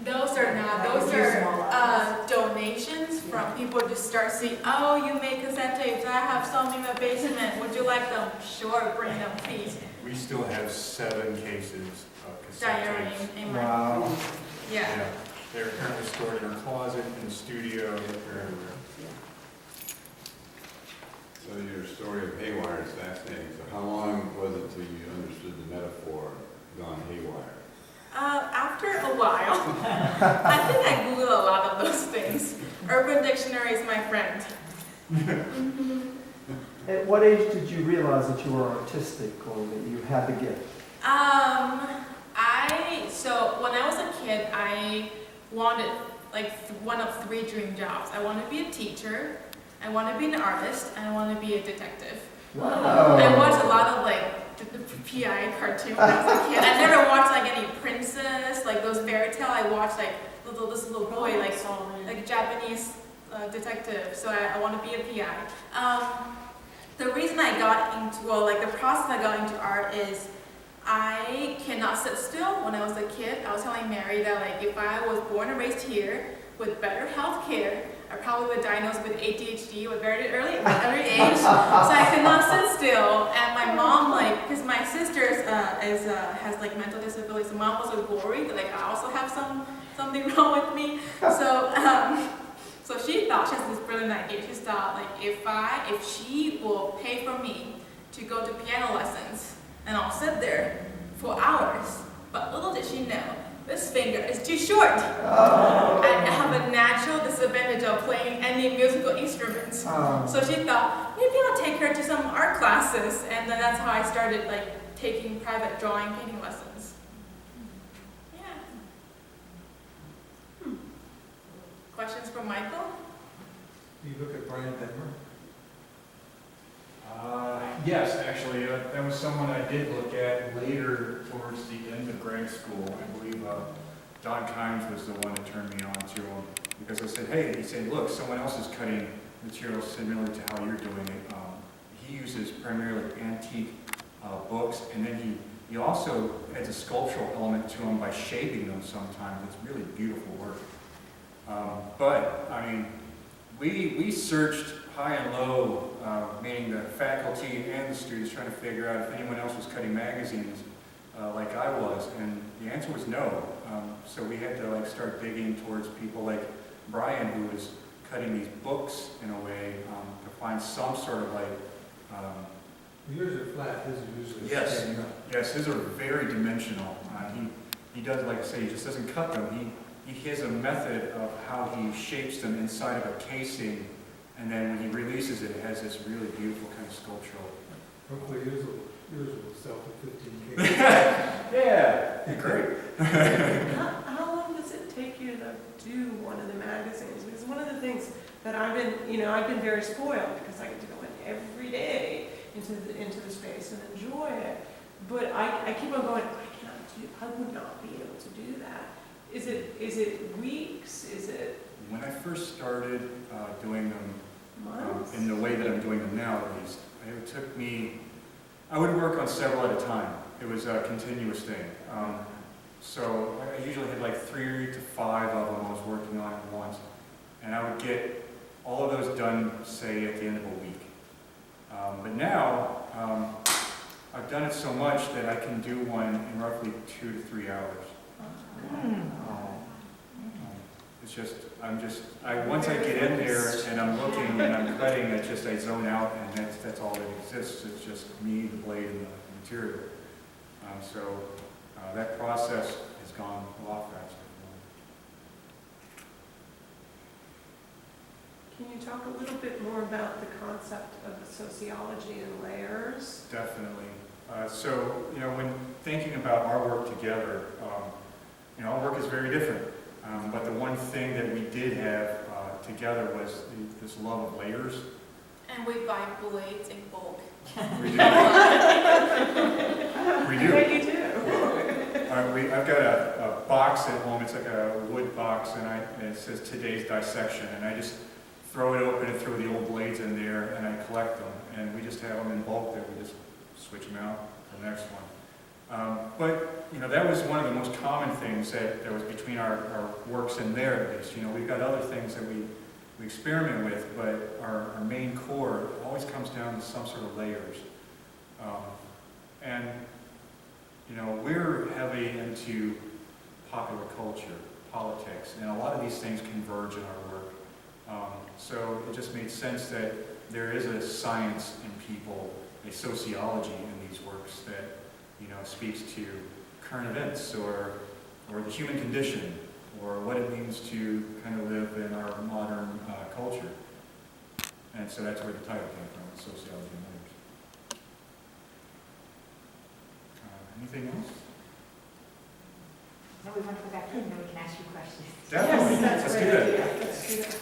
Those are not. Those are donations from people who just start seeing, oh, you make cassette tapes. I have some in the basement. Would you like them? Sure, bring them, please. We still have 7 cases of cassette Diary tapes. in Wow. Yeah. They're currently stored in our closet, in the studio, they're everywhere. So your story of haywire is fascinating. So how long was it till you understood the metaphor gone haywire? After a while, I think I Googled a lot of those things. Urban Dictionary is my friend. At what age did you realize that you were artistic or that you had the gift? So when I was a kid, I wanted like one of 3 dream jobs. I wanted to be a teacher, I wanted to be an artist, and I wanted to be a detective. Wow. I watched a lot of like the PI cartoon when I was a kid. I never watched like any princess, like those fairy tale. I watched like this little boy, like Japanese detective. So I want to be a PI. The reason I got into, the process I got into art is I cannot sit still. When I was a kid, I was telling Mary that like if I was born and raised here with better health care, I probably would diagnosed with ADHD at a very early age. So I could not sit still. And my mom, because my sister has like mental disabilities, so mom was worried that like I also have something wrong with me. So she thought she has this brilliant idea. She thought like if she will pay for me to go to piano lessons, and I'll sit there for hours. But little did she know, this finger is too short. Oh. I have a natural disadvantage of playing any musical instruments. Oh. So she thought, maybe I'll take her to some art classes. And then that's how I started like taking private drawing, painting lessons. Yeah. Questions for Michael? You look at Brian Denver? Yes, actually, that was someone I did look at later towards the end of grad school. I believe Don Kimes was the one that turned me on to him because I said, hey, he said, look, someone else is cutting materials similar to how you're doing it. He uses primarily antique books, and then he also adds a sculptural element to them by shaping them sometimes. It's really beautiful work. But, I mean, we searched high and low, meaning the faculty and the students, trying to figure out if anyone else was cutting magazines like I was, and the answer was no. So we had to like start digging towards people like Brian, who was cutting these books in a way to find some sort of like. Yours are flat, his are usually Yes, standing up. yes, his are very dimensional. He does, like I say, he just doesn't cut them. He has a method of how he shapes them inside of a casing. And then when he releases it, it has this really beautiful kind of sculptural. Hopefully yours will sell for $15K. Yeah, great. How long does it take you to do one of the magazines? Because one of the things that I've been very spoiled because I get to go in every day into the space and enjoy it. But I keep on going, I would not be able to do that. Is it weeks? Is it When I first started doing them, months? in the way that I'm doing them now at least, it took me, I would work on several at a time. It was a continuous thing. So I usually had like 3 to 5 of them I was working on at once. And I would get all of those done, say, at the end of a week. But now, I've done it so much that I can do one in roughly 2 to 3 hours. It's just, once I get in there and I'm looking and I'm cutting, I zone out, and that's all that exists. It's just me, the blade, and the material. So that process has gone a lot faster. Can you talk a little bit more about the concept of the sociology and layers? Definitely. So, when thinking about our work together, our work is very different. But the one thing that we did have together was this love of layers. And we buy blades in bulk. We do. We I do. bet you do. I've got a box at home. It's like a wood box, and it says today's dissection. And I just throw it open and throw the old blades in there, and I collect them. And we just have them in bulk that we just switch them out for the next one. But, you know, that was one of the most common things that was between our works in there, at least. You know, we've got other things that we experiment with, but our main core always comes down to some sort of layers. And, you know, we're heavy into popular culture, politics, and a lot of these things converge in our work. So it just made sense that there is a science in people, a sociology in these works that, you know, speaks to current events or the human condition or what it means to kind of live in our modern culture. And so that's where the title came from, Sociology and Layers. Anything else? No, we want to go back in, then we can ask you questions. Definitely. Yes, that's Let's a do great that. idea. Let's do that.